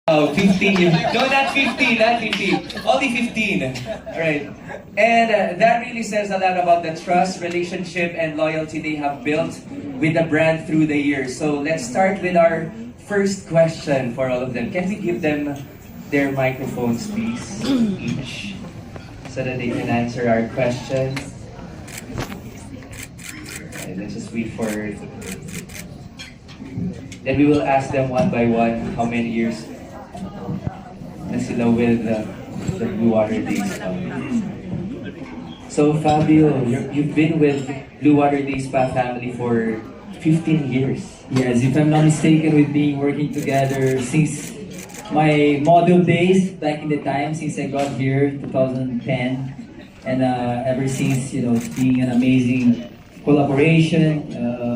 Oh, 15. No, not 15, not 15. Only 15. Alright. And that really says a lot about the trust, relationship, and loyalty they have built with the brand through the years. So let's start with our first question for all of them. Can we give them their microphones, please? Each. So that they can answer our questions. Okay, let's just wait for it. Then we will ask them one by one how many years na sila with the BlueWater Day Spa. So Fabio, you've been with BlueWater Day Spa family for 15 years. Yes, if I'm not mistaken, we've been working together since my model days back in the time, since I got here, 2010. And ever since, it's been an amazing collaboration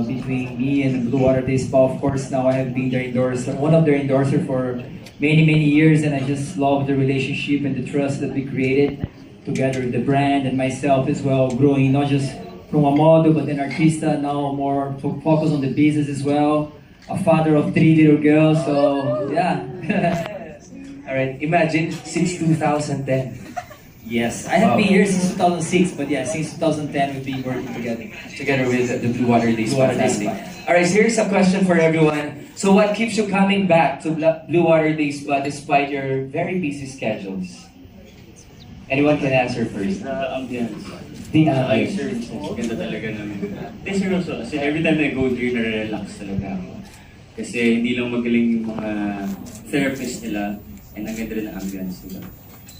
between me and BlueWater Day Spa. Of course, now I have been their endorser, one of their endorsers for many years, and I just love the relationship and the trust that we created together with the brand and myself as well, growing not just from a model but an artista, now more focus on the business as well, a father of 3 little girls, so yeah. Alright, imagine since 2010. Yes, I have been here since 2006, but yeah, since 2010 we've been working together. Together with the BlueWater Day Spa family. Alright, so here's a question for everyone. So what keeps you coming back to BlueWater Day Spa despite your very busy schedules? Anyone can answer first. Ambience. The Ay, ambience. sir, ganda talaga namin. Hindi, seryoso. Kasi every time I go here, nare-relax talaga ako. Kasi hindi lang magaling yung mga therapist nila, and ang ganda rin ang ambience nila.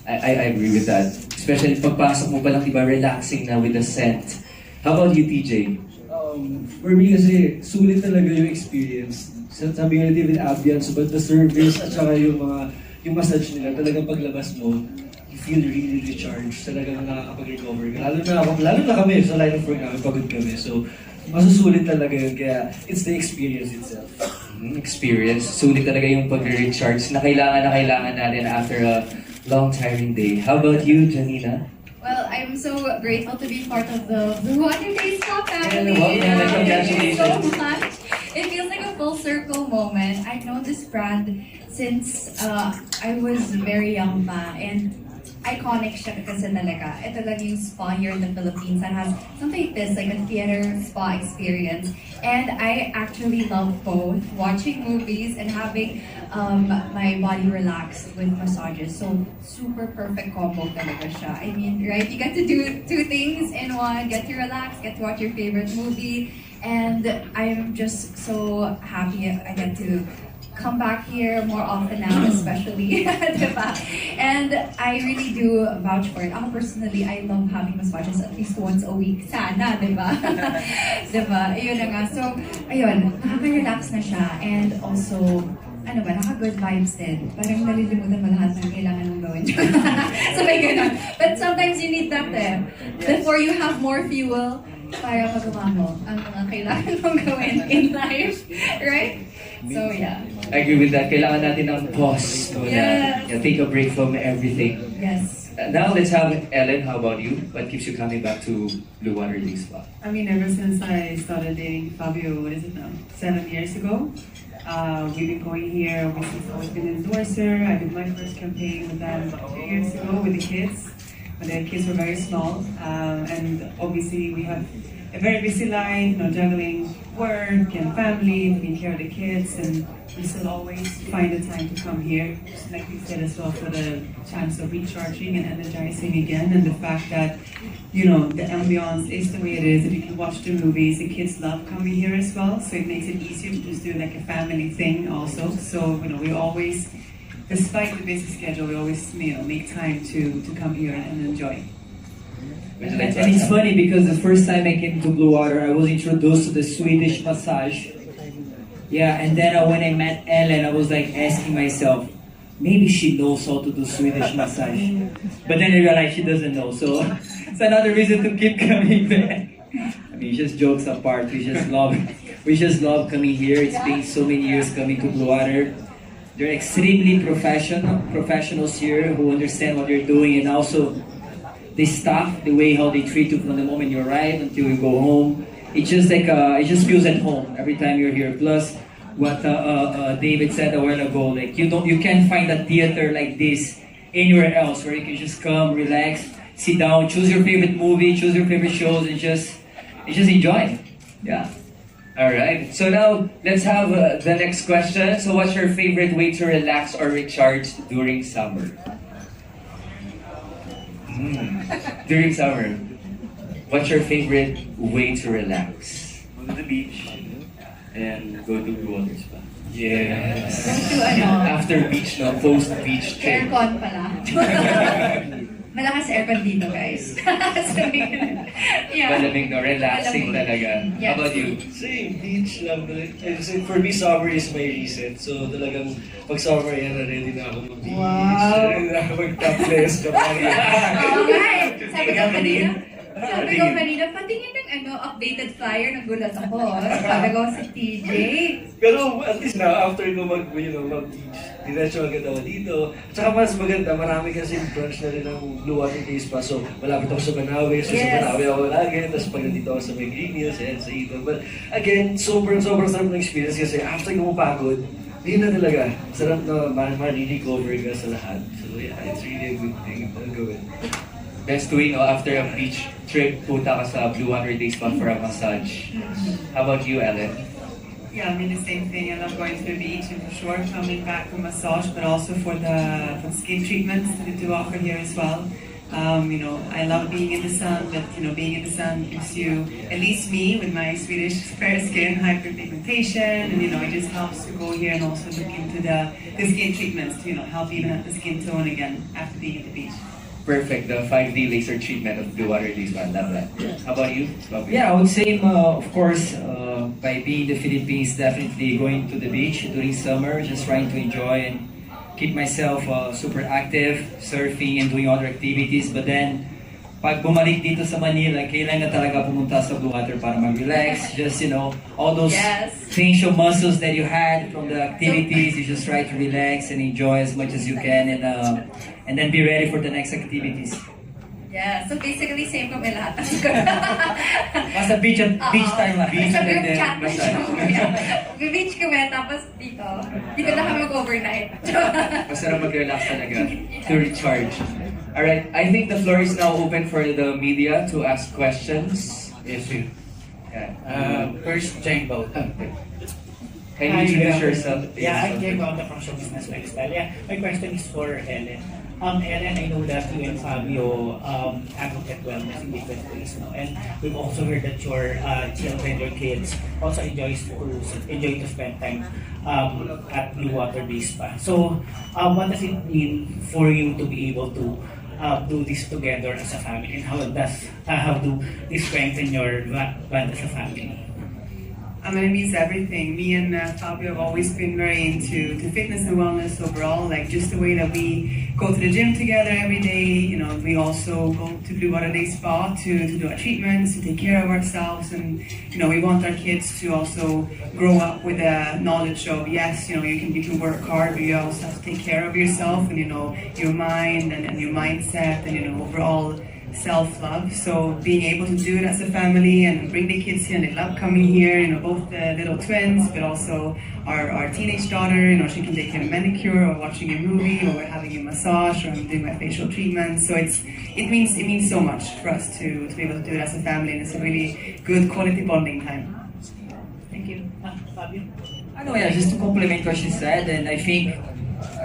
I agree with that. Especially pagpasok mo pa lang, diba, relaxing na with the scent. How about you, TJ? For me kasi, sulit talaga yung experience. Sabi nga natin with ambience, but the service at saka yung massage nila, talagang paglabas mo, you feel really recharged. Talagang nakakapag-recover ka. Lalo na kami, sa line of work namin, pagod kami. So, masusulit talaga yun. Kaya, it's the experience itself. Experience. Sulit talaga yung pag-recharge na kailangan natin after a long tiring day. How about you, Janeena? Well, I'm so grateful to be part of the BlueWater Day Spa family. Yeah, Thank you so congratulations. much. It feels like a full circle moment. I've known this brand since I was very young pa, and iconic siya kasi talaga. Ito lang yung spa here in the Philippines that has something like this, like a theater spa experience. And I actually love both, watching movies and having my body relaxed with massages. So, super perfect combo talaga siya. I mean, right? You get to do 2 things in one. Get to relax, get to watch your favorite movie. And I'm just so happy I get to come back here more often now, especially, diba? And I really do vouch for it. Ako personally, I love having massages at least once a week. Sana, diba? Diba? Ayun na nga. So, ayun, nakaka-relax na siya. And also, naka-good vibes din. Parang nalilimutan mo lahat ng kailangan mong gawin. So, may ganun. But sometimes you need that eh. Before you have more fuel, para magawa mo ang mga kailangan mong gawin in life. Right? So, yeah. I agree with that. Kailangan natin ng pause. Yes. Take a break from everything. Yes. Now let's have Ellen. How about you? What keeps you coming back to BlueWater Day Spa? I mean, ever since I started dating Fabio, what is it now? 7 years ago. We've been going here. We've always been an endorser. I did my first campaign with them 2 years ago with the kids. When the kids were very small. And obviously we have a very busy life, juggling work and family, taking care of the kids, and we still always find the time to come here, just like we said as well, for the chance of recharging and energizing again, and the fact that, the ambiance is the way it is, and you can watch the movies, the kids love coming here as well, so it makes it easier to just do like a family thing also, so, we always, despite the busy schedule, we always, make time to come here and enjoy. And it's funny because the first time I came to BlueWater, I was introduced to the Swedish massage. Yeah, and then when I met Ellen, I was like asking myself, maybe she knows how to do Swedish massage. But then I realized she doesn't know, so it's another reason to keep coming back. I mean, just jokes apart, we just love coming here. It's been so many years coming to BlueWater. They're extremely professionals here who understand what they're doing, and also the staff, the way how they treat you from the moment you arrive until you go home. It's just like it just feels at home every time you're here. Plus, what David said a while ago. Like you can't find a theater like this anywhere else where you can just come, relax, sit down, choose your favorite movie, choose your favorite shows, and just enjoy. Yeah. All right. So now let's have the next question. So, what's your favorite way to relax or recharge during summer? During summer, what's your favorite way to relax? Go to the beach and go to BlueWater Spa. Yes. To ano, After beach, no? Post beach trip. aircon pala. Malakas aircon dito, guys. Sabi ko na. Yeah. Malamig, no? Relaxing Malamig. talaga. Yes. How about you? Same, beach lang. Kasi for me, summer is my reset. So talagang pag summer yan, ready na ako mag-beach. Wow. Ready na ako mag-topless kapag Oo nga eh. Sabi ko kanina, patingin ng updated flyer ng gulat ako. Sabi ko si TJ. Pero at least na, after ko mag-beach, diretso agad ako dito. Tsaka mas maganda, marami kasi branch na rin ng BlueWater Day Spa. So malapit ako sa Manawi. So Yes. sa Manawi ako lagi. Tapos pag nandito ako sa may Green Hills, ayan, sa Ito. But again, sobrang sarap ng experience kasi after ko mapagod, yun na talaga. Sarap na ma-recover ka sa lahat. So yeah, it's really a good thing to gawin. Best way, no? After a beach trip, punta ka sa BlueWater Day Spa for a massage. How about you, Ellen? Yeah, I mean the same thing. I love going to the beach and for sure coming back for massage, but also for the skin treatments that they do offer here as well. I love being in the sun, but being in the sun gives you, at least me with my Swedish fair skin, hyperpigmentation, and it just helps to go here and also look into the skin treatments to help even out the skin tone again after being at the beach. Perfect, the 5D laser treatment of BlueWater Day Spa. Love that. How about you? Bobby? Yeah, I would say, of course, by being in the Philippines, definitely going to the beach during summer, just trying to enjoy and keep myself super active, surfing and doing other activities. But then, pag bumalik dito sa Manila, kailangan na talaga pumunta sa BlueWater para mag-relax. Just, all those Yes. facial muscles that you had from the activities, you just try to relax and enjoy as much as you can and then be ready for the next activities. Yeah, so basically same kami lahat. Basta beach time lang. Beach Sabi and ko, then chat na siya. massage. Beach kami, tapos dito na kami mag-overnight. Masarap mag-relax talaga to recharge. Alright, I think the floor is now open for the media to ask questions. If you... Yeah. First, Jane Bauta. Can you introduce yourself? Yeah, I'm Jane Bauta from Show Business Lifestyle. Yeah, my question is for Ellen. Ellen, I know that you and Fabio advocate wellness in different ways, and we've also heard that your children, your kids, also enjoy to spend time at BlueWater Day Spa. So, what does it mean for you to be able to do this together as a family, and how do this strengthen your bond as a family? It means everything. Me and Fabio have always been very into fitness and wellness overall, like just the way that we go to the gym together every day. We also go to BlueWater Day Spa to do our treatments, to take care of ourselves, and we want our kids to also grow up with a knowledge of yes, you can work hard, but you also have to take care of yourself and your mind and your mindset and overall self-love. So being able to do it as a family and bring the kids here, and they love coming here, both the little twins, but also our teenage daughter, she can take a manicure or watching a movie or we're having a massage or I'm doing my facial treatment. So it means so much for us to be able to do it as a family, and it's a really good quality bonding time. Thank you. Fabio? Just to complement what she said, and I think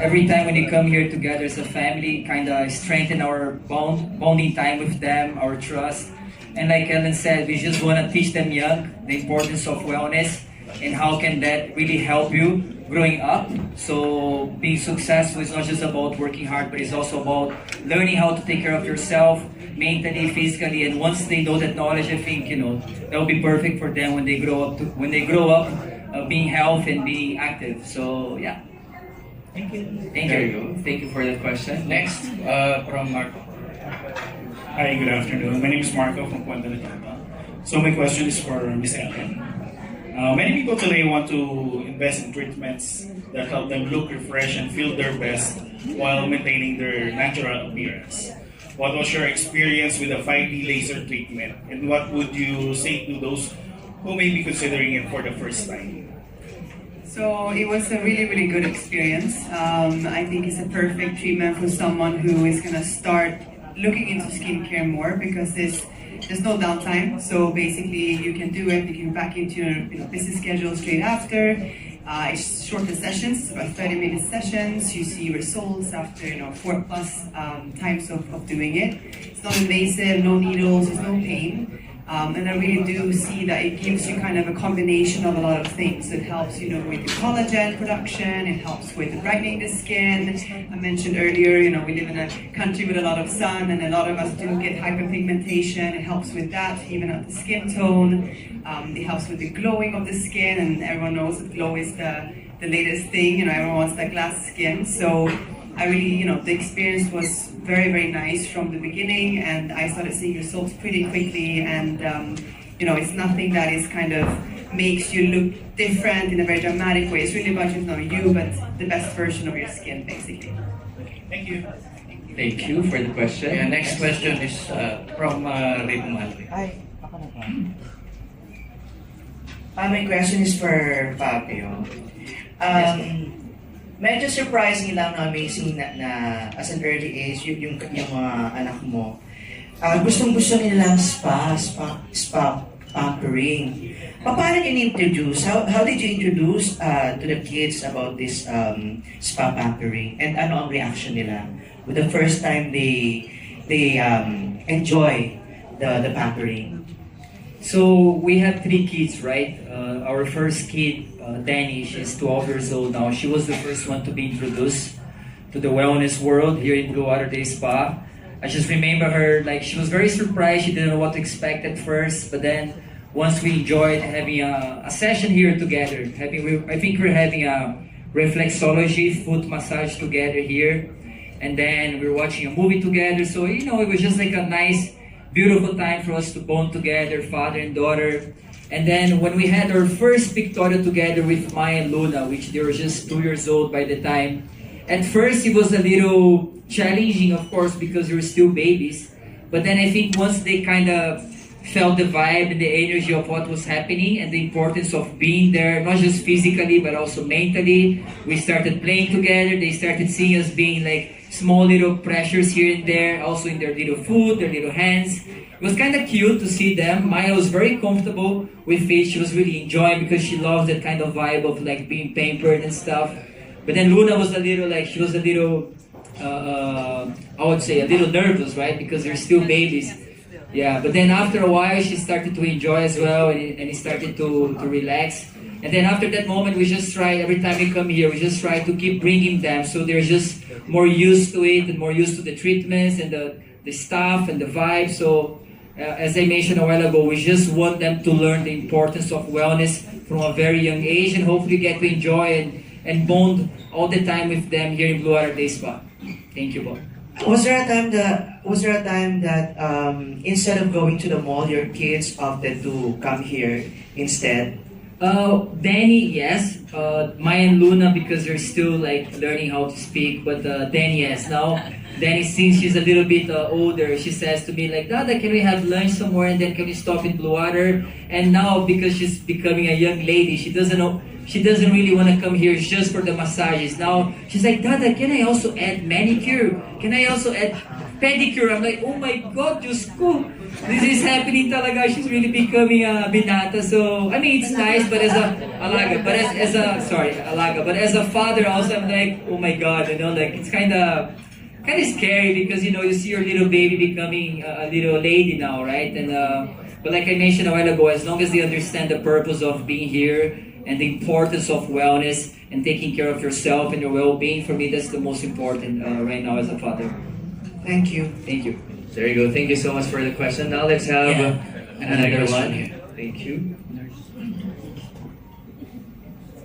every time when we come here together as a family, kind of strengthen our bonding time with them, our trust. And like Ellen said, we just want to teach them young the importance of wellness and how can that really help you growing up. So being successful is not just about working hard, but it's also about learning how to take care of yourself mentally, physically. And once they know that knowledge, I think that will be perfect for them when they grow up, being healthy and being active. So yeah. Thank you. There you go. Thank you for that question. Next, from Marco. Hi, good afternoon. My name is Marco from Puente Licauco. So my question is for Miss Ellen. Many people today want to invest in treatments that help them look refreshed and feel their best while maintaining their natural appearance. What was your experience with a 5D laser treatment, and what would you say to those who may be considering it for the first time? So it was a really, really good experience. I think it's a perfect treatment for someone who is gonna start looking into skincare more because there's no downtime. So basically, you can do it. You can back into your busy schedule straight after. It's shorter sessions, about 30-minute sessions. You see results after 4+ times of doing it. It's not invasive, no needles, there's no pain. And I really do see that it gives you kind of a combination of a lot of things. It helps, with the collagen production. It helps with brightening the skin. I mentioned earlier, we live in a country with a lot of sun, and a lot of us do get hyperpigmentation. It helps with that, even out the skin tone. It helps with the glowing of the skin, and everyone knows that glow is the latest thing. Everyone wants that glass skin. So I really, the experience was very, very nice from the beginning, and I started seeing results pretty quickly. And it's nothing that is kind of makes you look different in a very dramatic way. It's really about you, but the best version of your skin, basically. Thank you. Thank you for the question. Yeah, next question is from Rick Malvi. My question is for Fabio. Medyo surprising lang na amazing na as an early age yung anak mo. Gustong-gusto nilang spa pampering. Paano you introduce? How did you introduce to the kids about this spa pampering? And ano ang reaction nila with the first time they enjoy the pampering? So we have 3 kids, right? Our first kid, Danny, she's 12 years old now. She was the first one to be introduced to the wellness world here in BlueWater Day Spa. I just remember her, like, she was very surprised. She didn't know what to expect at first, but then once we enjoyed having a session here together, I think we're having a reflexology foot massage together here, and then we're watching a movie together. So it was just like a nice, beautiful time for us to bond together, father and daughter. And then when we had our first pictorial together with Maya and Luna, which they were just 2 years old by the time, at first it was a little challenging, of course, because they were still babies. But then I think once they kind of felt the vibe and the energy of what was happening and the importance of being there, not just physically, but also mentally, we started playing together. They started seeing us being like small little pressures here and there, also in their little foot, their little hands. It was kind of cute to see them. Maya was very comfortable with it. She was really enjoying because she loves that kind of vibe of like being pampered and stuff. But then Luna was a little I would say a little nervous, right? Because they're still babies. Yeah, but then after a while, she started to enjoy as well, and it started to relax. And then after that moment, we just try, every time we come here, we just try to keep bringing them so they're just more used to it and more used to the treatments and the stuff and the vibe. So as I mentioned a while ago, we just want them to learn the importance of wellness from a very young age and hopefully get to enjoy and bond all the time with them here in BlueWater Day Spa. Thank you, Bob. Was there a time that instead of going to the mall, your kids opted to come here instead? Danny, yes. Maya and Luna, because they're still like learning how to speak. But Danny, yes. Now, Danny, since she's a little bit older, she says to me like, Dada, can we have lunch somewhere and then can we stop in BlueWater? And now, because she's becoming a young lady, she doesn't really want to come here just for the massages. Now, she's like, Dada, can I also add manicure? Can I also add pedicure? I'm like, oh my God, Diyos ko. This is happening talaga. She's really becoming a binata. So, I mean, it's nice, but as a father also, I'm like, oh my God, like it's kind of scary because, you see your little baby becoming a little lady now, right? And but like I mentioned a while ago, as long as they understand the purpose of being here and the importance of wellness and taking care of yourself and your well-being, for me, that's the most important right now as a father. Thank you. Thank you. There you go. Thank you so much for the question. Now let's have another one. Thank you.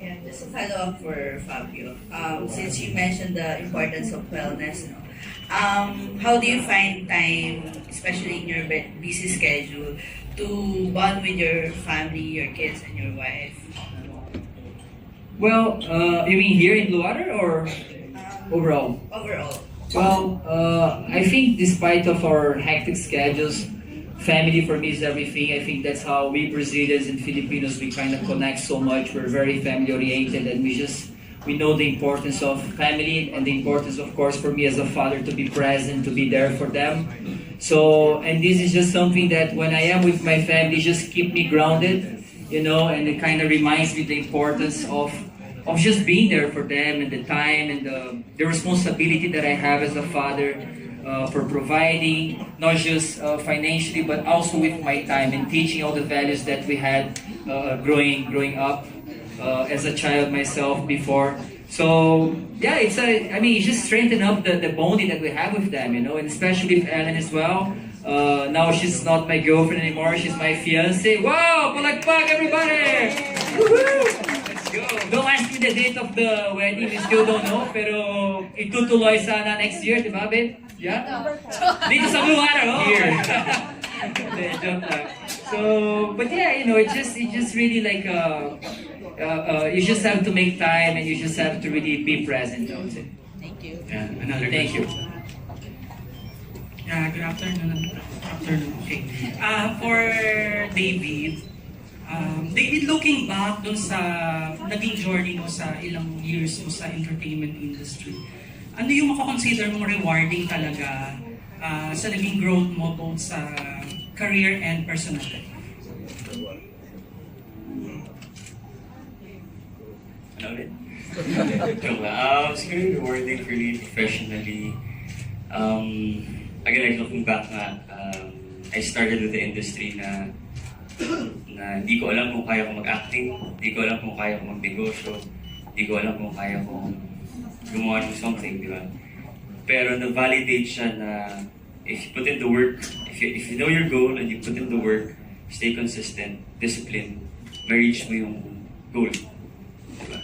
Yeah, just a follow-up for Fabio. Since you mentioned the importance of wellness, how do you find time, especially in your busy schedule, to bond with your family, your kids, and your wife? Well, you mean here in BlueWater or overall? Overall. Well, I think despite of our hectic schedules, family for me is everything. I think that's how we Brazilians and Filipinos, we kind of connect so much. We're very family oriented, and we know the importance of family and the importance, of course, for me as a father to be present, to be there for them. So, and this is just something that when I am with my family, just keep me grounded, you know, and it kind of reminds me the importance of just being there for them, and the time and the responsibility that I have as a father for providing, not just financially, but also with my time and teaching all the values that we had growing up as a child myself before. So yeah, it just strengthened up the bonding that we have with them, you know, and especially with Ellen as well. Now she's not my girlfriend anymore, she's my fiance. Wow! Palagpag everybody! Woohoo! Let's go! Don't ask me the date of the wedding, we still don't know, pero itutuloy sana next year, di ba, babe? Yeah? Dito sa BlueWater, oh! Here! Joke lang. So, but yeah, you know, it just really like, you just have to make time, and you just have to really be present, I would say. Thank you. Yeah, another Thank you. Good afternoon. Okay. For David, David, looking back dun sa naging journey mo sa ilang years mo sa entertainment industry, ano yung makakonsider mong rewarding talaga sa naging growth mo both sa career and personal life? Ano ulit? Joke lang. Siguro rewarding for me professionally. Again, like looking back nga, I started with the industry na hindi ko alam kung kaya ko mag-acting, hindi ko alam kung kaya ko mag-negosyo, hindi ko alam kung kaya ko gumawa ng something, di ba? Pero na-validate siya na if you put in the work, if you know your goal and you put in the work, stay consistent, discipline, ma-reach mo yung goal. Diba?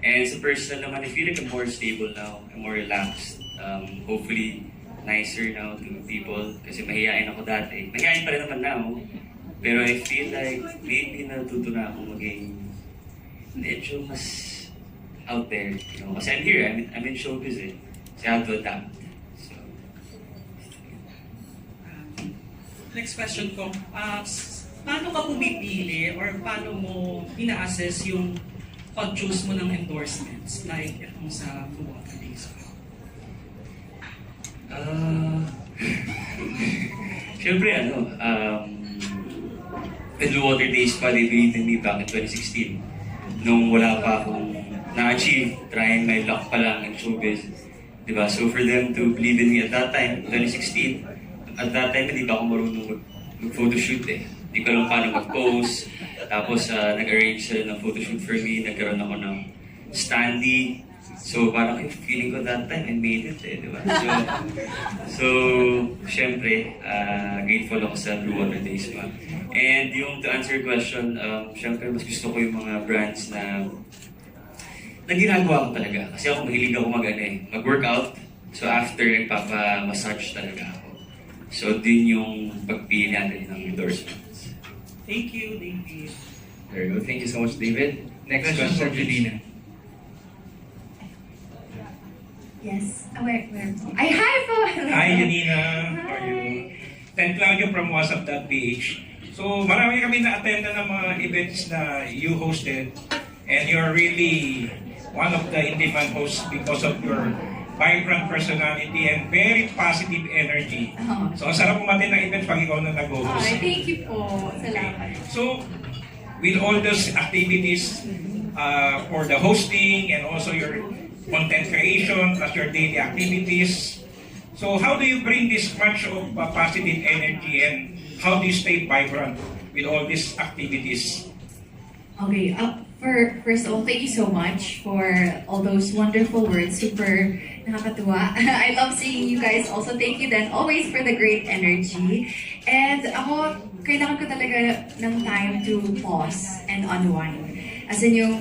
And sa personal naman, I feel like I'm more stable now, I'm more relaxed. Hopefully, nicer now to people kasi mahihain ako dati. Mahihain pa rin naman now, pero I feel like lately natuto na ako maging medyo mas out there. You know? Kasi I'm here, I'm in showbiz eh. So I have to adapt. So, Next question ko, paano ka pumipili or paano mo ina-assess yung pag-choose mo ng endorsements like itong sa BlueWater Day Spa? Siyempre with BlueWater Day Spa, they believed in me back in 2016 nung wala pa akong na-achieve, trying my luck pa lang in showbiz. Diba? So for them to believe in me at that time, 2016, at that time hindi pa ako marunong mag-photoshoot eh. Hindi ko alam paano mag-pose. Tapos nag-arrange sila ng photoshoot for me, nagkaroon ako ng standee. So parang feeling ko that time I made it eh, di ba? So syempre, grateful ako sa BlueWater Day Spa. And yung to answer your question, syempre mas gusto ko yung mga brands na ginagawa ko talaga. Kasi ako mahilig ako mag-workout. So after, nagpapa-massage talaga ako. So din yung pagpili natin ng endorsements. Thank you, David. Very good. Thank you so much, David. Next question, Janeena. Yes. Where? Hi po! Hi, Janeena. How are you? Ten Claudio from WhatsApp.ph. So, marami kami na-attend na ng mga events na you hosted, and you're really one of the in-demand hosts because of your vibrant personality and very positive energy. So, ang sarap umatin ng events pag ikaw na nag-host. Thank you po. Salamat. So, with all those activities for the hosting and also your content creation plus your daily activities, so how do you bring this much of positive energy and how do you stay vibrant with all these activities? Okay, first of all, thank you so much for all those wonderful words. Super nakakatuwa. I love seeing you guys also. Thank you then always for the great energy. And ako, kailangan ko talaga ng time to pause and unwind. As in yung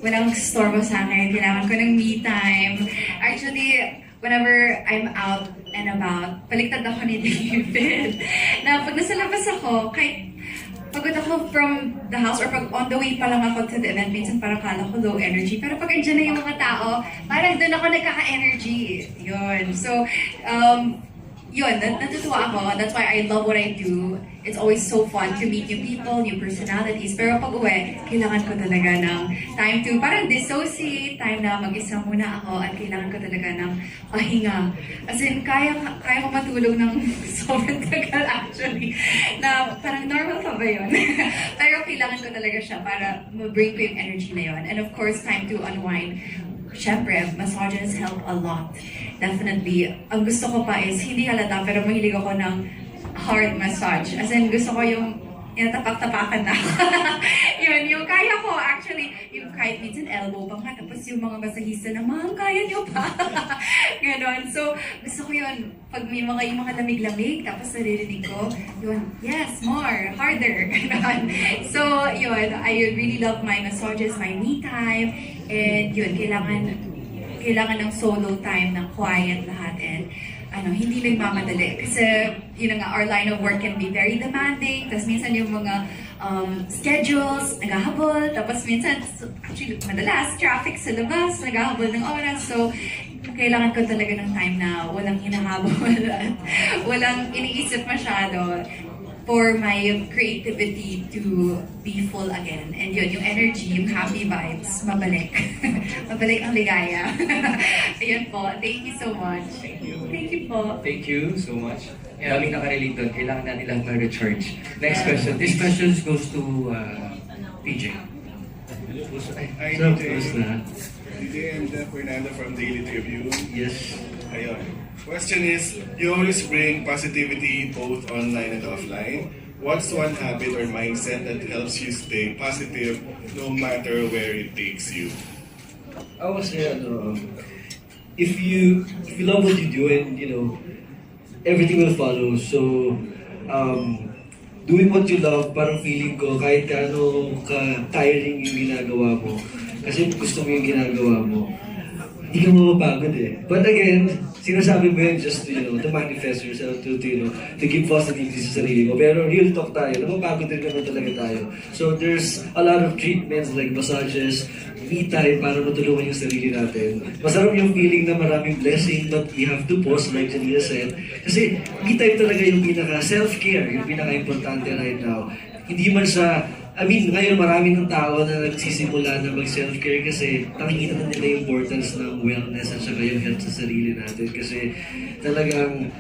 walang storbo sa akin, kailangan ko ng me time. Actually, whenever I'm out and about, baliktad ako ni David. Na pag nasa labas ako, kahit pagod ako from the house or pag on the way pa lang ako to the event, minsan parang kala ko low energy. Pero pag andyan na yung mga tao, parang doon ako nagkaka-energy. Yun. So, yun, natutuwa ako. That's why I love what I do. It's always so fun to meet new people, new personalities. Pero pag uwi, kailangan ko talaga ng time to parang dissociate, time na mag-isa muna ako at kailangan ko talaga ng pahinga. As in, kaya ko matulog ng sobrang tagal actually. Na parang normal pa ba yun? Pero kailangan ko talaga siya para ma-bring ko yung energy na yun. And of course, time to unwind. Siyempre, massages help a lot. Definitely. Ang gusto ko pa is, hindi halata, pero mahilig ako ng hard massage. As in, gusto ko yung tapak-tapakan na. Yun, yung kaya ko actually, yung kahit minsan elbow pa nga, tapos yung mga masahista na, ma'am, kaya niyo pa. Ganon. So, gusto ko yun, pag may yung mga lamig-lamig, tapos naririnig ko, yun, yes, more, harder. Ganon. So, yun, I really love my massages, my me time, and yun, kailangan ng solo time, ng quiet lahat, and hindi nagmamadali. Kasi, yun nga, our line of work can be very demanding. Tapos minsan yung mga schedules, naghahabol. Tapos minsan, actually, madalas, traffic sa labas, naghahabol ng oras. So, kailangan ko talaga ng time na walang hinahabol at walang iniisip masyado for my creativity to be full again. And yun, yung energy, yung happy vibes, mabalik. Mabalik ang ligaya. Ayun po. Thank you so much. Thank you po. Thank you so much. Daming nakarelate doon. Kailangan natin lang ma-recharge. Next question. This question goes to PJ. Hi, DJ and Fernando from Daily Tribune. Yes. Ayun. Question is, you always bring positivity both online and offline. What's one habit or mindset that helps you stay positive no matter where it takes you? I would say, if you love what you do and everything will follow. So, doing what you love, parang feeling ko kahit gaano ka-tiring yung ginagawa mo, kasi gusto mo yung ginagawa mo, hindi ka mapapagod eh. But again, sinasabi mo yun just to manifest yourself, to give positivity sa sarili mo. Pero real talk tayo, napapagod din naman talaga tayo. So there's a lot of treatments like massages, me time para matulungan yung sarili natin. Masarap yung feeling na maraming blessing, but we have to pause like Janeena said. Kasi me time talaga yung pinaka-self-care, yung pinaka-importante right now. Hindi man sa ngayon marami ng tao na nagsisimula na mag-self-care kasi nakikita na nila yung importance ng wellness at saka yung health sa sarili natin. Kasi talagang,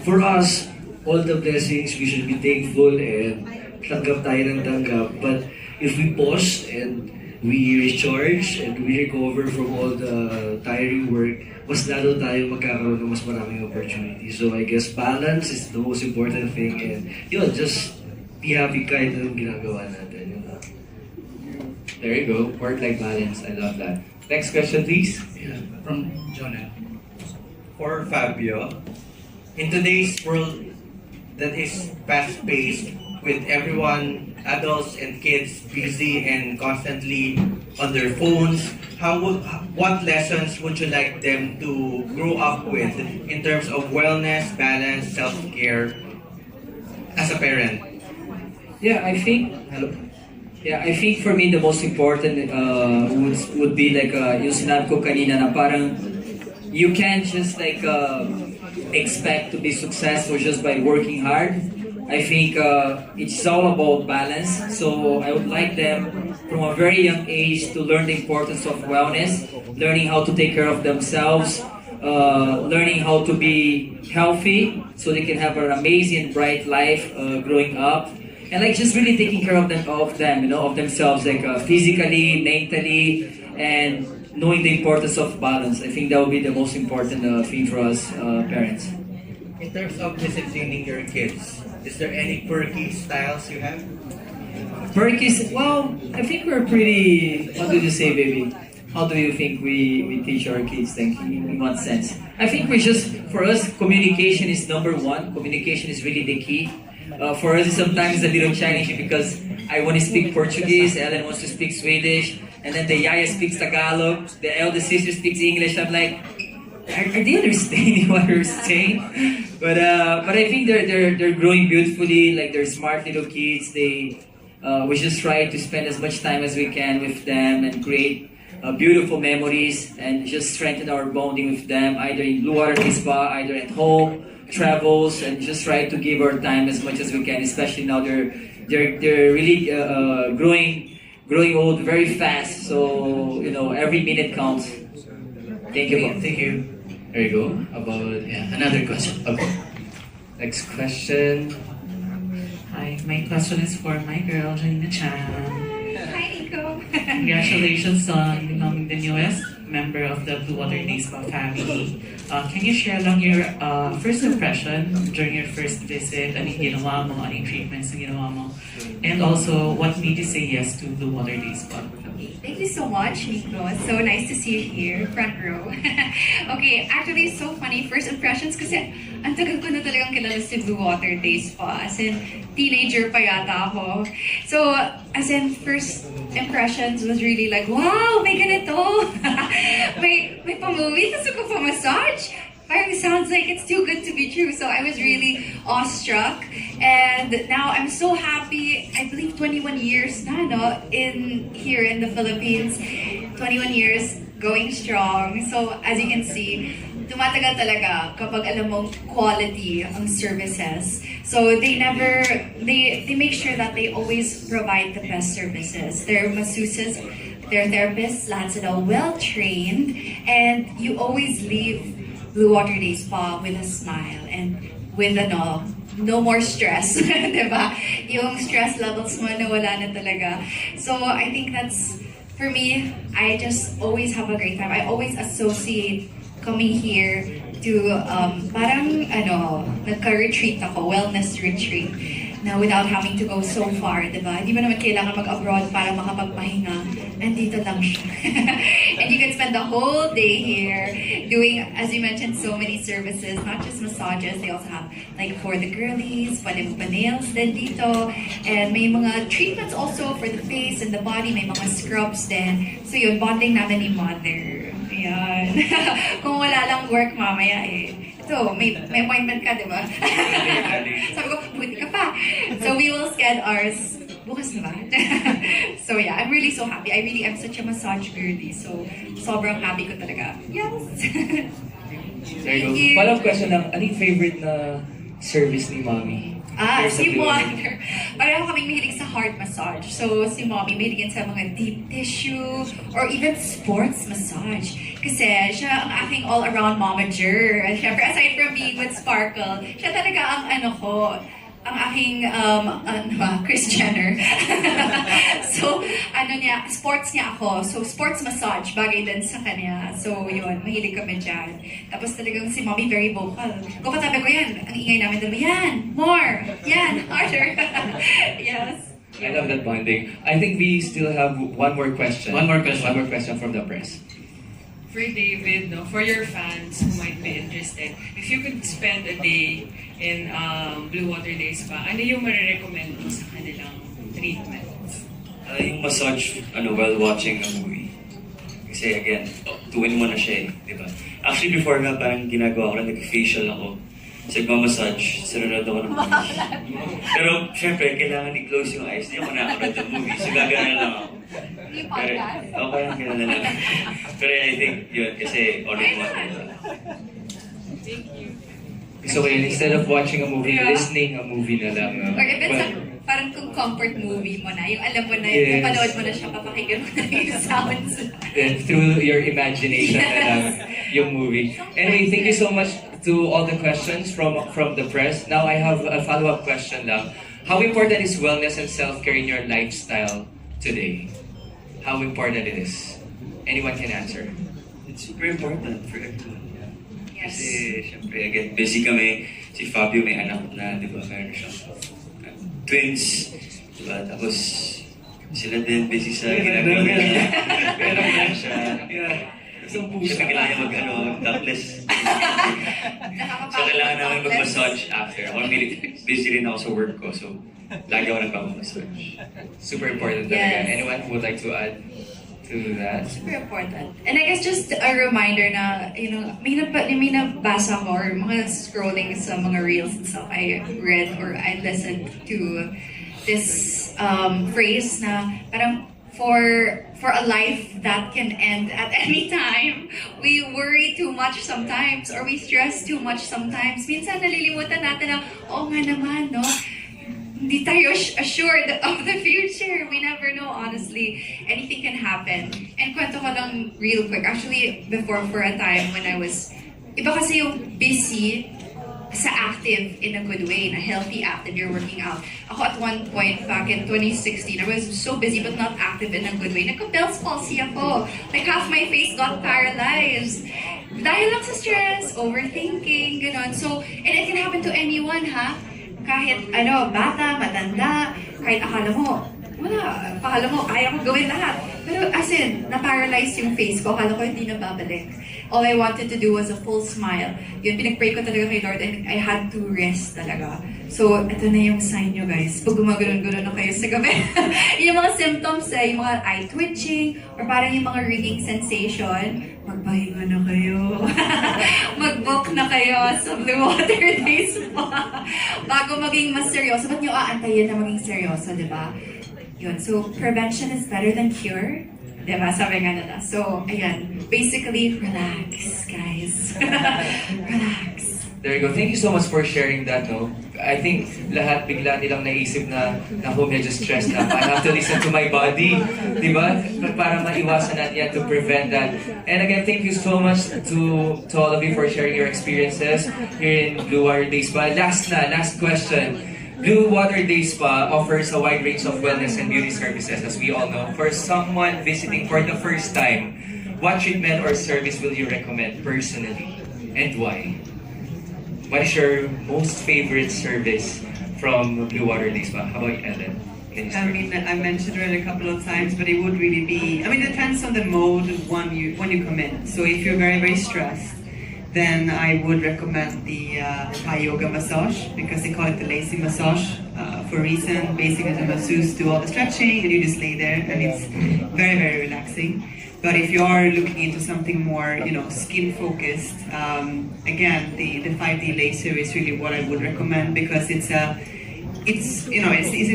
for us, all the blessings, we should be thankful and tanggap tayo ng tanggap. But if we pause and we recharge and we recover from all the tiring work, mas lalo tayo magkakaroon ng mas maraming opportunities. So I guess balance is the most important thing, and just be happy kahit anong ginagawa natin. There you go. Work-life balance. I love that. Next question, please. Yeah, from Jonah. For Fabio, in today's world that is fast-paced, with everyone, adults and kids, busy and constantly on their phones, what lessons would you like them to grow up with in terms of wellness, balance, self-care as a parent? I think for me the most important would be like yung sinabi ko kanina na parang you can't just expect to be successful just by working hard. I think it's all about balance. So I would like them from a very young age to learn the importance of wellness, learning how to take care of themselves, learning how to be healthy so they can have an amazing, bright life growing up. And just really taking care of themselves, physically, mentally, and knowing the importance of balance. I think that would be the most important thing for us parents. In terms of disciplining your kids, is there any quirky styles you have? Quirky? Well, I think we're pretty. What do you say, baby? How do you think we teach our kids thinking? In what sense? I think for us, communication is number one. Communication is really the key. For us, sometimes a little challenging because I want to speak Portuguese, Ellen wants to speak Swedish, and then the Yaya speaks Tagalog, the eldest sister speaks English. I'm like, are they understanding what we're saying? But I think they're growing beautifully. Like they're smart little kids. We just try to spend as much time as we can with them and create beautiful memories and just strengthen our bonding with them, either in BlueWater Day Spa, either at home. travels and just try to give our time as much as we can. Especially now they're really growing old very fast. So every minute counts. Thank you. Thank you. There you go. About another question. Okay. Next question. Hi, my question is for my girl, Janeena Chan. Hi, Nico. Congratulations on becoming the newest member of the BlueWater Day Spa family. Can you share lang your first impression during your first visit? Anong ginawa mo? Anong treatments na ginawa mo? And also, what made you say yes to BlueWater Day Spa? Thank you so much, Nico. It's so nice to see you here, front row. Okay, actually, it's so funny. First impressions kasi ang tagal ko na talagang kilala si BlueWater Day Spa. As in, teenager pa yata ako. So, as in, first impressions was really like, wow, may ganito! may pa-movie, tapos ko pa-massage. Parang sounds like it's too good to be true. So I was really awestruck. And now I'm so happy. I believe 21 years na, no? Here in the Philippines. 21 years, going strong. So as you can see, tumatagal talaga kapag alam mong quality ang services. So they make sure that they always provide the best services. Their masseuses, their therapists, lahat sila well-trained. And you always leave BlueWater Day Spa with a smile and with no more stress, diba? Yung stress levels mo nawala na talaga. So I think that's, for me, I just always have a great time. I always associate coming here to parang nagka-retreat ako, wellness retreat, na without having to go so far, diba? Di ba naman kailangan mag-abroad para makapagpahinga? Nandito lang siya. And you can spend the whole day here doing, as you mentioned, so many services, not just massages. They also have, like, for the girlies, pwede pa-nails din dito. And may mga treatments also for the face and the body. May mga scrubs din. So yun, bonding namin ni Mother. Ayan. Kung wala lang work mamaya ito, may appointment ka, di ba? Sabi ko, buti ka pa. So we will schedule ours bukas na ba? So yeah, I'm really so happy. I really am such a massage girly. So sobrang happy ko talaga. Yes! There you go. Follow-up question lang, ano yung favorite na service ni Mommy? Si Mother. Pareho kaming mahilig sa heart massage. So, si Mommy mahilig sa mga deep tissue or even sports massage. Kasi siya ang aking all-around momager. And syempre, aside from being with Sparkle, siya talaga ang ang aking Kris Jenner. So, sports niya ako. So, sports massage, bagay din sa kanya. So, yun, mahilig kami dyan. Tapos talagang si Mommy very vocal. Kung katabi ko yan, ang ingay namin dalawa, yan, more, yan, harder. Yes. I love that bonding. I think we still have one more question. One more question from the press. For David, for your fans who might be interested, if you could spend a day in BlueWater Day Spa, ano yung marirecommend mo sa kanilang treatments? Yung massage while watching a movie. Kasi again, 2-in-1 na siya di ba? Actually before nga parang ginagawa ko lang, nag-facial ako. So nagmamassage, sinunod ako ng movie. Pero syempre, kailangan i-close yung eyes. Hindi ako nakakanood ng movie, so gagana lang ako. Yung podcast? Oo, parang gano'n na lang. Pero I think yun, kasi all-in-one. Thank you. So instead of watching a movie, listening a movie na lang. Or even parang kung comfort movie mo na, yung alam mo na, yung napanood mo na siya, papakinggan mo na yung sounds. Through your imagination na lang yung movie. Anyway, thank you so much to all the questions from the press. Now I have a follow-up question lang. How important is wellness and self-care in your lifestyle today? How important it is? Anyone can answer. It's super important for everyone. Yes. Kasi, syempre, again, busy kami. Si Fabio may anak na, di ba? Meron siyang twins. Di ba? Tapos, sila din busy sa ginagawa nila. Meron na siya. Siyempre, kailangan topless. So, kailangan namin mag-massage after. Ako, busy rin ako sa work ko. So, lagi ako nagpapamassage. Super important talaga. Anyone who would like to add to that? Super important. And I guess just a reminder na, may nabasa ko or mga scrolling sa mga reels and stuff, I read or I listened to this phrase na parang for a life that can end at any time. We worry too much sometimes, or we stress too much sometimes. Minsan nalilimutan natin na, oh nga naman, no? Hindi tayo assured of the future. We never know, honestly. Anything can happen. And kwento ko lang real quick. Actually, before, for a time when I was, iba kasi yung busy sa active in a good way, in a healthy active, you're working out. Ako at one point back in 2016, I was so busy but not active in a good way. Nagka-Bell's palsy ako. Like half my face got paralyzed. Dahil lang sa stress, overthinking, gano'n. So, and it can happen to anyone, ha? Kahit bata, matanda, kahit akala mo, kaya ko gawin lahat. Pero as in, na-paralyze yung face ko, akala ko hindi na babalik. All I wanted to do was a full smile. Yun, pinag-pray ko talaga kay Lord and I had to rest talaga. So, ito na yung sign nyo guys. Pag gumagulon-gulon na kayo sa gabi, yung mga symptoms yung mga eye twitching, or parang yung mga ringing sensation, magpahinga na kayo. Mag-book na kayo sa BlueWater Day Spa. Bago maging mas seryoso, ba't nyo aantayin na maging seryoso, di ba? Yun. So, prevention is better than cure. Di ba? Sabi nga nila. So, ayan. Basically, relax, guys. Relax. There you go. Thank you so much for sharing that, no? I think lahat bigla nilang naisip na, naku, medyo stressed na. I have to listen to my body. Di ba? Para maiwasan natin yan, to prevent that. And again, thank you so much to all of you for sharing your experiences here in BlueWater Day Spa. Last question. BlueWater Day Spa offers a wide range of wellness and beauty services, as we all know. For someone visiting for the first time, what treatment or service will you recommend personally, and why? What is your most favorite service from BlueWater Day Spa? How about you, Ellen? I mean, I mentioned it a couple of times, but it would really be, I mean, it depends on the mode when you come in. So if you're very, very stressed, then I would recommend the Thai yoga massage, because they call it the lazy massage for a reason. Basically, the masseuse do all the stretching and you just lay there, and it's very, very relaxing. But if you are looking into something more, skin focused, again, the 5D laser is really what I would recommend, because it's a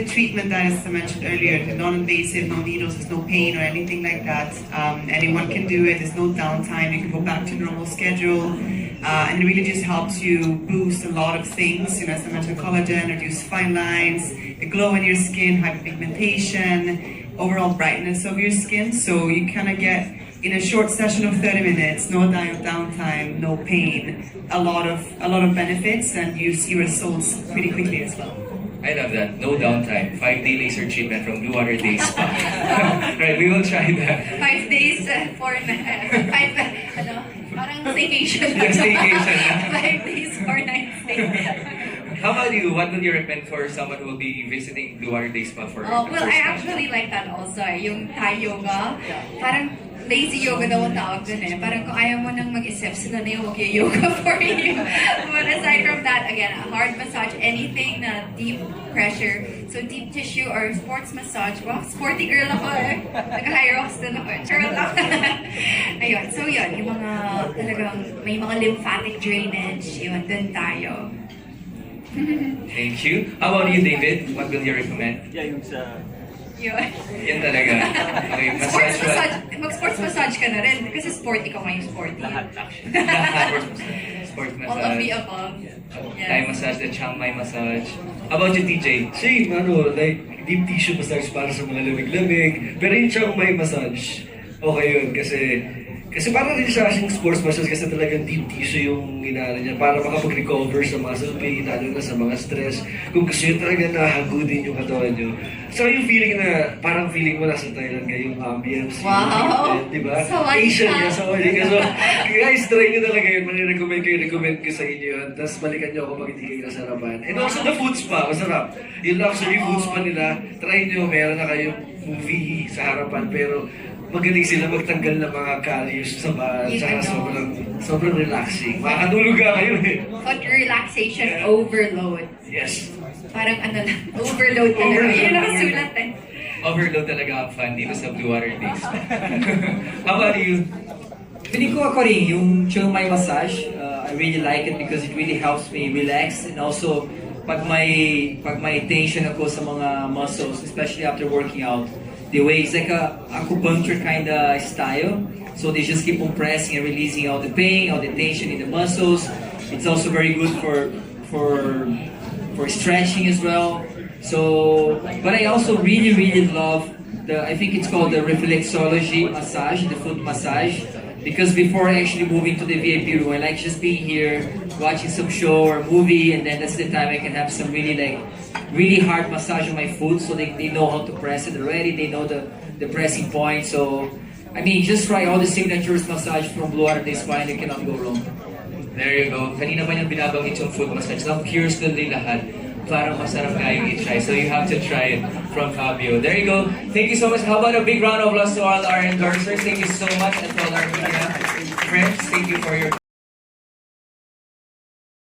treatment that, as I mentioned earlier, non-invasive, no needles, there's no pain or anything like that. Anyone can do it. There's no downtime. You can go back to normal schedule, and it really just helps you boost a lot of things. As I mentioned, collagen, reduce fine lines, the glow in your skin, hyperpigmentation, overall brightness of your skin. So you kind of get, in a short session of 30 minutes, no downtime, no pain, a lot of benefits, and you see results pretty quickly as well. I love that. No downtime. 5-day laser treatment from BlueWater Day Spa. Right, we will try that. 5 days, 4 nights. Parang staycation. Staycation. 5 days, 4 nights stay. How about you? What would you recommend for someone who will be visiting BlueWater Day Spa for Well, the first I time? actually like that also. Yung Thai yoga. Parang lazy yoga daw ang tawag dun eh. Parang kung ayaw mo nang mag-isip, sila na yung yoga for you. But aside from that, again, a hard massage, anything na deep pressure. So deep tissue or sports massage. Wow, sporty girl ako eh. Nag-high rocks din ako eh. Charot lang. Ayun, so yun, yung mga talagang may mga lymphatic drainage, yun, dun tayo. Thank you. How about you, David? What will you recommend? Yeah, yung sa... Yun. Yan talaga. Okay, massage. Mag-sports massage ka na rin kasi sporty ka ngayon, sporty. Lahat actually. Sport massage. All of the above. Thai massage, the Chiang Mai massage. How about you, TJ? Same, like deep tissue massage para sa mga lamig-lamig. Pero yung Chiang Mai massage, okay yun kasi parang rin sa aking sports massage, kasi talagang deep tissue yung inaano niya para makapag-recover sa muscle pain, lalo na sa mga stress. Kung gusto nyo talaga nahagudin yung katawan nyo. So yung feeling na, parang feeling mo nasa Thailand kayo, yung ambience, wow! yung diba? Sawali Asian ka! niya, sawali ka. So guys, try nyo talaga yun. Recommend ko sa inyo yun. Tapos balikan nyo ako pag hindi kayo nasarapan. And also the food spa, masarap. Yung luxury food spa nila, try nyo, meron na kayong movie sa harapan, pero magaling sila magtanggal ng mga calories sa bahan. Tsaka sobrang relaxing. Makakatulog ka kayo eh. Food relaxation overload. Yes. Parang overload talaga. Yun ang sulat eh. Overload talaga ang fun dito sa BlueWater Day Spa. How about you? Feeling ko ako rin, yung Chiang Mai massage, I really like it because it really helps me relax, and also pag may tension ako sa mga muscles, especially after working out, the way it's like a acupuncture kind of style. So they just keep on pressing and releasing all the pain, all the tension in the muscles. It's also very good for stretching as well. So, but I also really love I think it's called the reflexology massage, the foot massage. Because before actually moving to the VIP room, I like just being here, watching some show or movie, and then that's the time I can have some really hard massage on my foot, so they know how to press it already, they know the pressing point. So, I mean, just try all the signatures massage from BlueWater Day Spa and you cannot go wrong. There you go. Kanina pa niyang binabanggit yung foot massage. Now, curious na din lahat. Parang masarap nga yung i-try. So you have to try it from Fabio. There you go. Thank you so much. How about a big round of applause to all our endorsers? Thank you so much. And to all our media friends, thank you for your